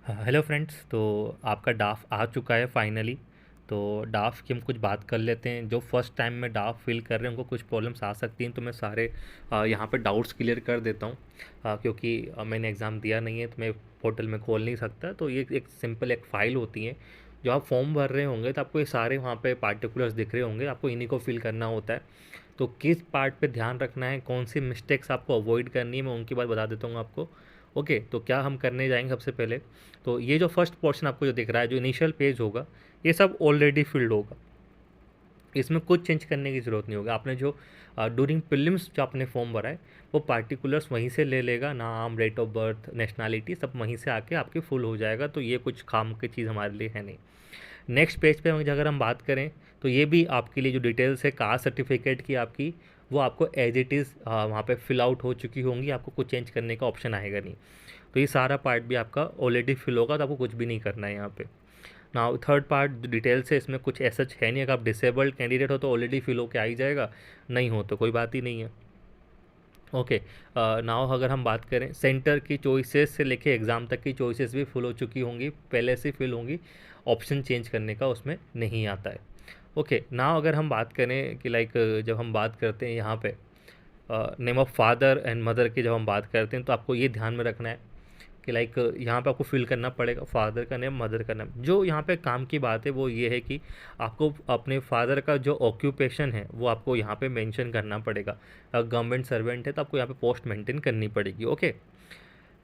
Hello friends. तो आपका डाफ आ चुका है फाइनली। तो डाफ की हम कुछ बात कर लेते हैं। जो फर्स्ट टाइम में डाफ फिल कर रहे हैं उनको कुछ प्रॉब्लम्स आ सकती हैं, तो मैं सारे यहाँ पे डाउट्स क्लियर कर देता हूँ। क्योंकि मैंने एग्ज़ाम दिया नहीं है तो मैं पोर्टल में खोल नहीं सकता। तो ये एक सिंपल एक फ़ाइल होती है। जो आप फॉर्म भर रहे होंगे तो आपको ये सारे वहाँ पे पार्टिकुलर्स दिख रहे होंगे, आपको इन्हीं को फिल करना होता है। तो किस पार्ट पे ध्यान रखना है, कौन सी मिस्टेक्स आपको अवॉइड करनी है, मैं उनकी बात बता देता हूँ आपको। ओके, तो क्या हम करने जाएंगे सबसे पहले। तो ये जो फर्स्ट पोर्शन आपको जो दिख रहा है, जो इनिशियल पेज होगा, ये सब ऑलरेडी फिल्ड होगा। इसमें कुछ चेंज करने की ज़रूरत नहीं होगी। आपने जो ड्यूरिंग प्रीलिम्स जो आपने फॉर्म भरा है वो पार्टिकुलर्स वहीं से ले लेगा, नाम, डेट ऑफ बर्थ, नेशनैलिटी सब वहीं से आके आपके फुल हो जाएगा। तो ये कुछ काम की चीज़ हमारे लिए है नहीं। नेक्स्ट पेज पे अगर हम बात करें तो ये भी आपके लिए जो डिटेल्स है कास्ट सर्टिफिकेट की आपकी, वो आपको एज इट इज़ वहाँ पे फिल आउट हो चुकी होंगी। आपको कुछ चेंज करने का ऑप्शन आएगा नहीं। तो ये सारा पार्ट भी आपका ऑलरेडी फिल होगा, तो आपको कुछ भी नहीं करना है यहाँ पे। नाउ थर्ड पार्ट डिटेल्स है, इसमें कुछ ऐसा है नहीं। अगर आप डिसेबल्ड कैंडिडेट हो तो ऑलरेडी फिल होके आ ही जाएगा, नहीं हो तो कोई बात ही नहीं है। ओके, नाउ अगर हम बात करें सेंटर की चॉइसेस से लेके एग्ज़ाम तक की चॉइसेस भी फुल हो चुकी होंगी, पहले से फिल होंगी। ऑप्शन चेंज करने का उसमें नहीं आता है। ओके, नाउ अगर हम बात करें कि लाइक जब हम बात करते हैं यहाँ पे name of father and mother की जब हम बात करते हैं तो आपको ये ध्यान में रखना है कि लाइक यहाँ पे आपको फिल करना पड़ेगा फादर का नेम, मदर का नेम। जो यहाँ पे काम की बात है वो ये है कि आपको अपने फादर का जो ऑक्यूपेशन है वो आपको यहाँ पे मेंशन करना पड़ेगा। गवर्नमेंट सर्वेंट है तो आपको यहाँ पे पोस्ट मेंटेन करनी पड़ेगी। ओके,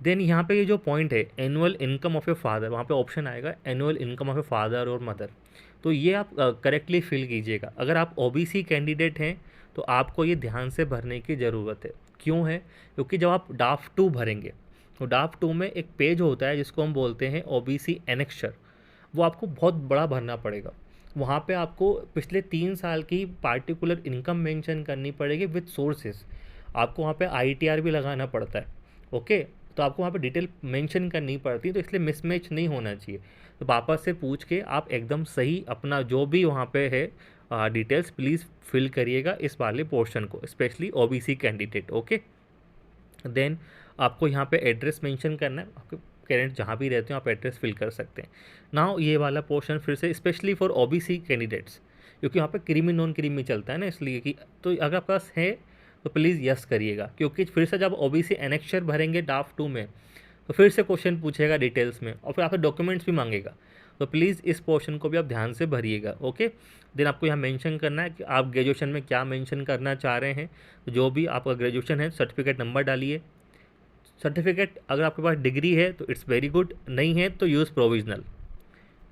देन यहाँ पे ये जो पॉइंट है annual income of a father, वहाँ पे ऑप्शन आएगा annual income of a father और मदर। तो ये आप करेक्टली फिल कीजिएगा। अगर आप ओबीसी कैंडिडेट हैं तो आपको ये ध्यान से भरने की ज़रूरत है। क्यों है? क्योंकि जब आप डाफ 2 भरेंगे तो डाफ 2 में एक पेज होता है जिसको हम बोलते हैं ओबीसी एनेक्शर। वो आपको बहुत बड़ा भरना पड़ेगा। वहाँ पे आपको पिछले 3 साल की पार्टिकुलर इनकम मेंशन करनी पड़ेगी विद सोर्सेज। आपको वहाँ पे आईटीआर भी लगाना पड़ता है। ओके, तो आपको वहाँ पे डिटेल मेंशन करनी पड़ती है, तो इसलिए मिसमैच नहीं होना चाहिए। तो पापा से पूछ के आप एकदम सही अपना जो भी वहाँ पे है डिटेल्स प्लीज़ फिल करिएगा इस वाले पोर्शन को, specially OBC candidate. Okay, then आपको यहाँ पे एड्रेस मेंशन करना है। आपके कैंडिडेट जहाँ भी रहते हो आप एड्रेस फिल कर सकते हैं। नाउ ये वाला पोर्शन फिर से स्पेशली फॉर ओबीसी कैंडिडेट्स, क्योंकि यहाँ पे क्रीमी नॉन क्रीमी चलता है ना, इसलिए कि तो अगर आपके पास है तो प्लीज़ यस करिएगा। क्योंकि फिर से जब ओबीसी एनेक्शर भरेंगे डाफ 2 में तो फिर से क्वेश्चन पूछेगा डिटेल्स में और फिर आपसे डॉक्यूमेंट्स भी मांगेगा। तो प्लीज़ इस पोर्शन को भी आप ध्यान से भरिएगा। ओके, देन आपको यहाँ मेंशन करना है कि आप ग्रेजुएशन में क्या मेंशन करना चाह रहे हैं। तो जो भी आपका ग्रेजुएशन है सर्टिफिकेट नंबर डालिए। सर्टिफिकेट अगर आपके पास डिग्री है तो इट्स वेरी गुड, नहीं है तो यूज़ प्रोविजनल,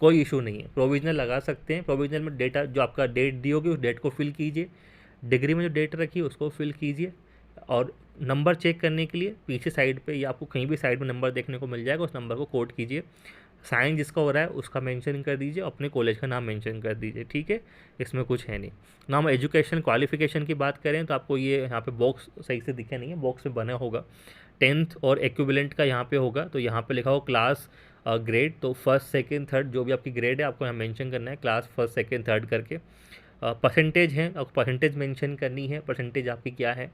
कोई इशू नहीं है। प्रोविजनल लगा सकते हैं। प्रोविजनल में डेटा जो आपका डेट दी होगी उस डेट को फिल कीजिए। डिग्री में जो डेट रखी है उसको फिल कीजिए। और नंबर चेक करने के लिए पीछे साइड पे या आपको कहीं भी साइड में नंबर देखने को मिल जाएगा, उस नंबर को कोड कीजिए। साइन जिसका हो रहा है उसका मेंशन कर दीजिए, अपने कॉलेज का नाम मेंशन कर दीजिए। ठीक है, इसमें कुछ है नहीं। नाम एजुकेशन क्वालिफिकेशन की बात करें तो आपको ये यहाँ पे बॉक्स सही से दिखा नहीं है, बॉक्स में बना होगा 10th और इक्विवेलेंट का यहाँ पे होगा। तो यहाँ पे लिखा हो क्लास ग्रेड, तो फर्स्ट सेकंड थर्ड जो भी आपकी ग्रेड है आपको यहाँ मेंशन करना है, क्लास फर्स्ट सेकंड थर्ड करके। परसेंटेज है, आपको परसेंटेज मेंशन करनी है, परसेंटेज आपकी क्या है।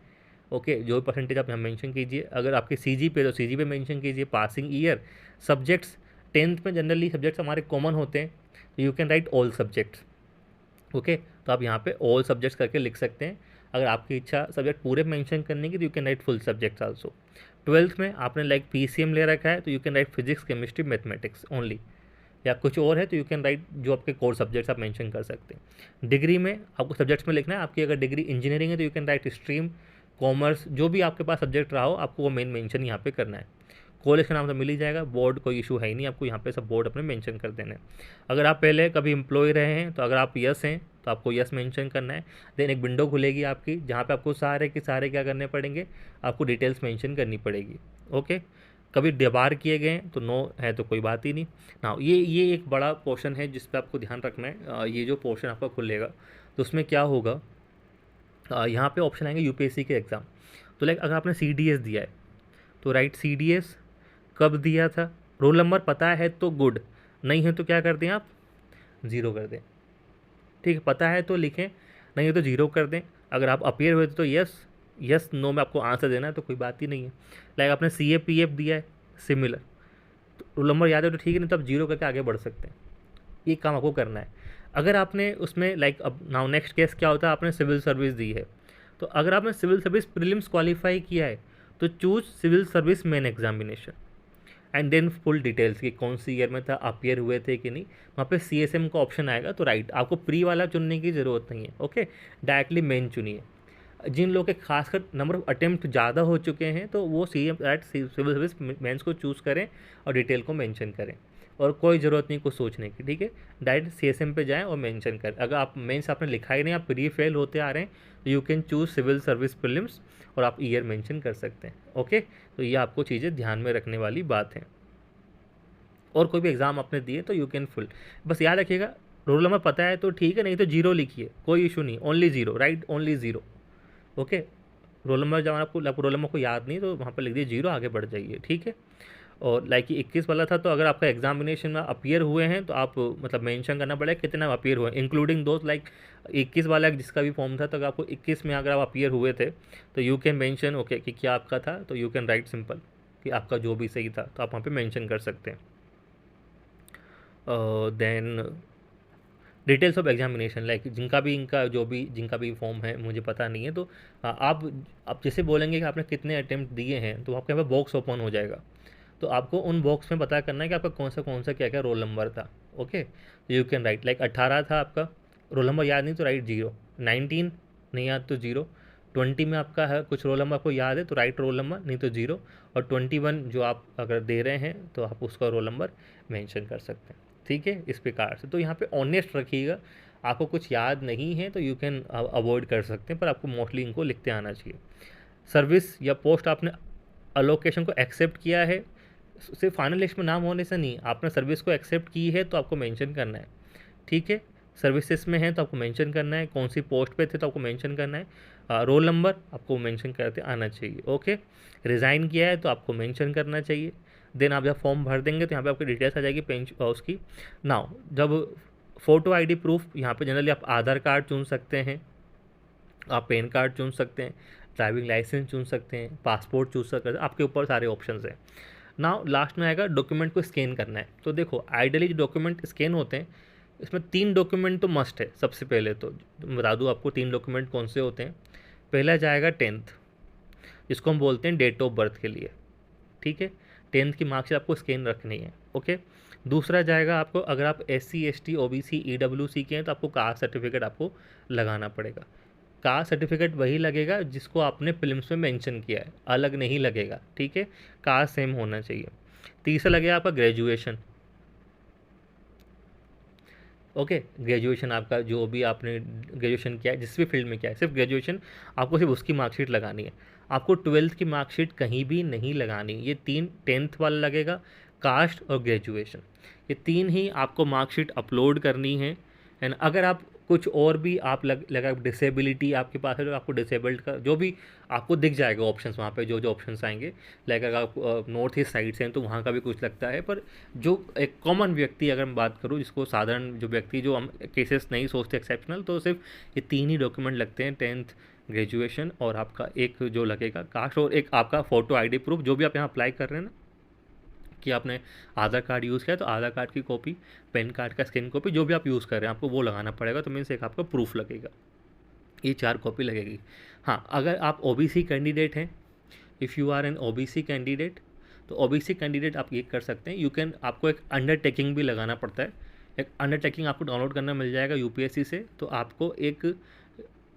ओके, जो परसेंटेज आप यहाँ मेंशन कीजिए। अगर आपके सीजी पे तो सीजी पे मेंशन कीजिए। पासिंग ईयर, सब्जेक्ट्स 10th में जनरली सब्जेक्ट्स हमारे कॉमन होते हैं, तो you can write all subjects. Okay, तो आप यहाँ पे ऑल सब्जेक्ट्स करके लिख सकते हैं। अगर आपकी इच्छा सब्जेक्ट पूरे मेंशन करने की तो you can write full subjects also. 12th में आपने लाइक पीसीएम ले रखा है तो you can write physics, chemistry, mathematics only. या कुछ और है तो यू कैन राइट जो आपके कोर सब्जेक्ट्स आप मेंशन कर सकते हैं। डिग्री में आपको सब्जेक्ट्स में लिखना है। आपकी अगर डिग्री इंजीनियरिंग है तो you can write stream, commerce, जो भी आपके पास सब्जेक्ट रहा हो आपको वो मेन मेंशन यहाँ पे करना है। कॉलेज का नाम तो मिल ही जाएगा, बोर्ड कोई इशू है ही नहीं, आपको यहाँ पे सब बोर्ड अपने मेंशन कर देना है। अगर आप पहले कभी एम्प्लॉय रहे हैं तो अगर आप यस हैं तो आपको यस मेंशन करना है। देन एक विंडो खुलेगी आपकी जहाँ पे आपको सारे के सारे क्या करने पड़ेंगे, आपको डिटेल्स मेंशन करनी पड़ेगी। ओके, कभी डिबार किए गए हैं तो नो है तो कोई बात ही नहीं ना। ये एक बड़ा पोर्शन है जिस पे आपको ध्यान रखना है। ये जो पोर्शन आपका खुलेगा तो उसमें क्या होगा, यहाँ पे ऑप्शन आएंगे यूपीएससी के एग्ज़ाम। तो लाइक अगर आपने सीडीएस दिया है तो राइट सीडीएस कब दिया था, रोल नंबर पता है तो गुड, नहीं है तो क्या कर दें आप, ज़ीरो कर दें। ठीक है, पता है तो लिखें, नहीं है तो ज़ीरो कर दें। अगर आप अपियर हुए थे तो यस, यस नो में आपको आंसर देना है, तो कोई बात ही नहीं है। लाइक आपने सी ए पी एफ दिया है सिमिलर, रोल नंबर याद है तो ठीक है, नहीं तो आप जीरो करके आगे बढ़ सकते हैं। ये काम आपको करना है। अगर आपने उसमें लाइक अब नाउ नेक्स्ट केस क्या होता है, आपने सिविल सर्विस दी है, तो अगर आपने सिविल सर्विस प्रीलिम्स क्वालिफाई किया है तो choose civil service main examination and then full details कि कौन सी ईयर में था, अपीयर हुए थे कि नहीं, वहाँ पे CSM का ऑप्शन आएगा तो राइट, आपको प्री वाला चुनने की ज़रूरत नहीं है। ओके, डायरेक्टली मेन चुनिए। जिन लोगों के खासकर नंबर ऑफ अटेम्प्ट ज़्यादा हो चुके हैं तो वो सिविल सर्विस मेंस को चूज़ करें और डिटेल को मेंशन करें, और कोई ज़रूरत नहीं कुछ सोचने की, ठीक है। डायरेक्ट CSM पे जाएं और मेंशन करें। अगर आप मेंस आपने लिखा ही नहीं, आप प्री फेल होते आ रहे हैं, तो you can choose civil service prelims और आप ईयर मेंशन कर सकते हैं। ओके, तो ये आपको चीज़ें ध्यान में रखने वाली बात है। और कोई भी एग्ज़ाम आपने दिए तो यू कैन फुल, बस याद रखिएगा रोल नंबर पता है तो ठीक है, नहीं तो जीरो लिखिए, कोई इशू नहीं, only zero, right, only zero. Okay, roll number जब आपको रोल नंबर को याद नहीं तो वहाँ पर लिख दिए जीरो, आगे बढ़ जाइए, ठीक है। और लाइक 21 वाला था, तो अगर आपका एग्जामिनेशन में अपीयर हुए हैं तो आप मतलब मेंशन करना पड़ेगा कितना अपीयर हुए, इंक्लूडिंग दोस्त लाइक 21 वाला जिसका भी फॉर्म था, तो अगर आपको 21 में अगर आप अपीयर हुए थे तो यू कैन मेंशन ओके कि क्या आपका था, तो यू कैन राइट सिंपल कि आपका जो भी सही था, तो आप वहाँ पे मेंशन कर सकते हैं। Then details of examination like जिनका भी जिनका भी फॉर्म है मुझे पता नहीं है, तो आप जैसे बोलेंगे कि आपने कितने अटैम्प्ट दिए हैं तो आपके यहाँ पे बॉक्स ओपन हो जाएगा, तो आपको उन बॉक्स में पता करना है कि आपका कौन सा क्या क्या रोल नंबर था। Okay, you can write like 18 था आपका, रोल नंबर याद नहीं तो राइट जीरो, 19 नहीं याद तो जीरो, 20 में आपका है कुछ रोल नंबर आपको याद है तो राइट रोल नंबर, नहीं तो जीरो, और 21 जो आप अगर दे रहे हैं तो आप उसका रोल नंबर मेंशन कर सकते हैं, ठीक है, इस प्रकार से। तो यहाँ पे ऑनेस्ट रखिएगा, आपको कुछ याद नहीं है तो यू कैन अवॉइड कर सकते हैं, पर आपको मोस्टली इनको लिखते आना चाहिए। सर्विस या पोस्ट आपने अलोकेशन को एक्सेप्ट किया है, सिर्फ फाइनल लिस्ट में नाम होने से नहीं, आपने सर्विस को एक्सेप्ट की है तो आपको मेंशन करना है, ठीक है। सर्विसेज में है तो आपको मेंशन करना है, कौन सी पोस्ट पे थे तो आपको मेंशन करना है, रोल नंबर आपको मेंशन करते आना चाहिए। ओके, रिज़ाइन किया है तो आपको मेंशन करना चाहिए। देन आप जब फॉर्म भर देंगे तो यहाँ पे आपकी डिटेल्स आ जाएगी पेंशन उसकी। नाउ जब फ़ोटो आईडी प्रूफ, यहाँ पे जनरली आप आधार कार्ड चुन सकते हैं, आप पैन कार्ड चुन सकते हैं, ड्राइविंग लाइसेंस चुन सकते हैं, पासपोर्ट चूज सकते हैं, आपके ऊपर सारे ऑप्शंस हैं। नाउ लास्ट में आएगा डॉक्यूमेंट को स्कैन करना है, तो देखो आइडियली जो डॉक्यूमेंट स्कैन होते हैं इसमें 3 डॉक्यूमेंट तो मस्ट है। सबसे पहले तो बता दूँ आपको 3 डॉक्यूमेंट कौन से होते हैं। पहला जाएगा 10th, जिसको हम बोलते हैं डेट ऑफ बर्थ के लिए, ठीक है, 10th की मार्कशीट आपको स्कैन रखनी है। ओके, दूसरा जाएगा आपको, अगर आप SC ST OBC EWC के हैं तो आपको कास्ट सर्टिफिकेट आपको लगाना पड़ेगा। कास्ट सर्टिफिकेट वही लगेगा जिसको आपने प्रीलिम्स में मेंशन किया है, अलग नहीं लगेगा, ठीक है, कास्ट सेम होना चाहिए। तीसरा लगेगा आपका ग्रेजुएशन। ओके, ग्रेजुएशन आपका जो भी आपने ग्रेजुएशन किया है, जिस भी फील्ड में किया है, सिर्फ ग्रेजुएशन, आपको सिर्फ उसकी मार्कशीट लगानी है, आपको 12th की मार्कशीट कहीं भी नहीं लगानी। ये 3 10th वाला लगेगा, कास्ट और ग्रेजुएशन, ये 3 ही आपको मार्कशीट अपलोड करनी है। एंड अगर आप कुछ और भी आप लगा डिसेबिलिटी आपके पास है तो आपको डिसेबल्ड का जो भी आपको दिख जाएगा ऑप्शंस, वहाँ पे जो जो ऑप्शंस आएंगे, लाइक अगर आप नॉर्थ ईस्ट साइड से हैं तो वहाँ का भी कुछ लगता है, पर जो एक कॉमन व्यक्ति अगर मैं बात करूँ, जिसको साधारण जो व्यक्ति जो हम केसेस नहीं सोचते एक्सेप्शनल, तो सिर्फ ये 3 ही डॉक्यूमेंट लगते हैं, 10th, ग्रेजुएशन और आपका एक जो लगेगा कास्ट, और एक आपका फ़ोटो आईडी प्रूफ, जो भी आप यहाँ अप्लाई कर रहे हैं ना कि आपने आधार कार्ड यूज़ किया तो आधार कार्ड की कॉपी, पैन कार्ड का स्कैन कॉपी, जो भी आप यूज़ कर रहे हैं आपको वो लगाना पड़ेगा, तो मीन्स एक आपका प्रूफ लगेगा, ये 4 कॉपी लगेगी। हाँ, अगर आप OBC कैंडिडेट हैं, if you are an OBC candidate, तो OBC कैंडिडेट आप ये कर सकते हैं, यू कैन, आपको एक अंडरटेकिंग भी लगाना पड़ता है। एक अंडरटेकिंग आपको डाउनलोड करना मिल जाएगा UPSC से, तो आपको एक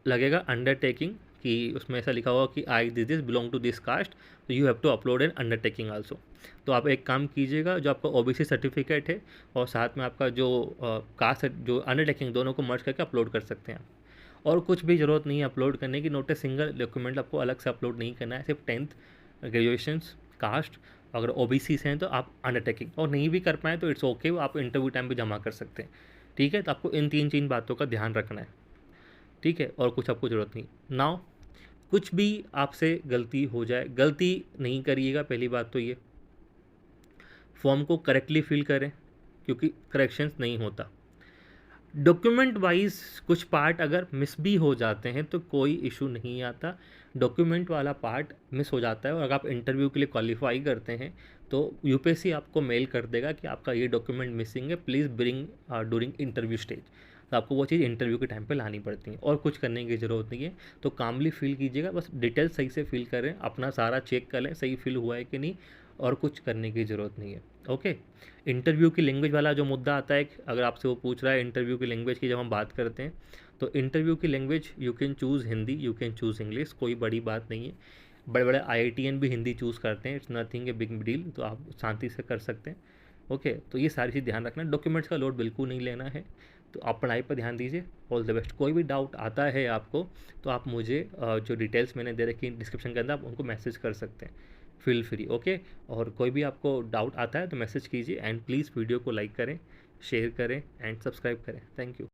लगेगा अंडरटेकिंग कि उसमें ऐसा लिखा होगा कि I this belong to this caste, तो you have to upload an undertaking also. तो आप एक काम कीजिएगा, जो आपका OBC सर्टिफिकेट है और साथ में आपका जो कास्ट जो अंडरटेकिंग, दोनों को मर्ज करके अपलोड कर सकते हैं आप। और कुछ भी ज़रूरत नहीं है अपलोड करने की, नोट ए सिंगल डॉक्यूमेंट आपको अलग से अपलोड नहीं करना है, सिर्फ 10th, ग्रेजुएशन, कास्ट, अगर OBC से हैं तो आप अंडरटेकिंग, और नहीं भी कर पाएँ तो इट्स ओके, आप इंटरव्यू टाइम पे जमा कर सकते हैं, ठीक है। तो आपको इन 3 बातों का ध्यान रखना है, ठीक है, और कुछ आपको ज़रूरत नहीं। नाउ कुछ भी आपसे गलती हो जाए, गलती नहीं करिएगा, पहली बात तो ये, फॉर्म को करेक्टली फिल करें क्योंकि करेक्शंस नहीं होता। डॉक्यूमेंट वाइज कुछ पार्ट अगर मिस भी हो जाते हैं तो कोई इशू नहीं आता, डॉक्यूमेंट वाला पार्ट मिस हो जाता है और अगर आप इंटरव्यू के लिए क्वालिफाई करते हैं तो यूपीएससी आपको मेल कर देगा कि आपका ये डॉक्यूमेंट मिसिंग है, please bring during interview stage. तो आपको वो चीज़ इंटरव्यू के टाइम पे लानी पड़ती है, और कुछ करने की ज़रूरत नहीं है। तो कामली फिल कीजिएगा, बस डिटेल सही से फिल करें, अपना सारा चेक कर लें सही फिल हुआ है कि नहीं, और कुछ करने की ज़रूरत नहीं है। ओके। इंटरव्यू की लैंग्वेज वाला जो मुद्दा आता है, अगर आपसे वो पूछ रहा है इंटरव्यू की लैंग्वेज की जब हम बात करते हैं, तो इंटरव्यू की language you can choose Hindi, you can choose English, कोई बड़ी बात नहीं है। बड़े बड़े आईआईटीएन भी हिंदी चूज़ करते हैं, it's nothing a big deal, तो आप शांति से कर सकते हैं। ओके, तो ये सारी चीज़ ध्यान रखना, डॉक्यूमेंट्स का लोड बिल्कुल नहीं लेना है। तो आप पढ़ाई पर ध्यान दीजिए। All the best. कोई भी डाउट आता है आपको, तो आप मुझे जो डिटेल्स मैंने दे रखी डिस्क्रिप्शन के अंदर, आप उनको मैसेज कर सकते हैं, फील फ्री। ओके। और कोई भी आपको डाउट आता है तो मैसेज कीजिए, एंड प्लीज़ वीडियो को लाइक करें, शेयर करें एंड सब्सक्राइब करें। Thank you.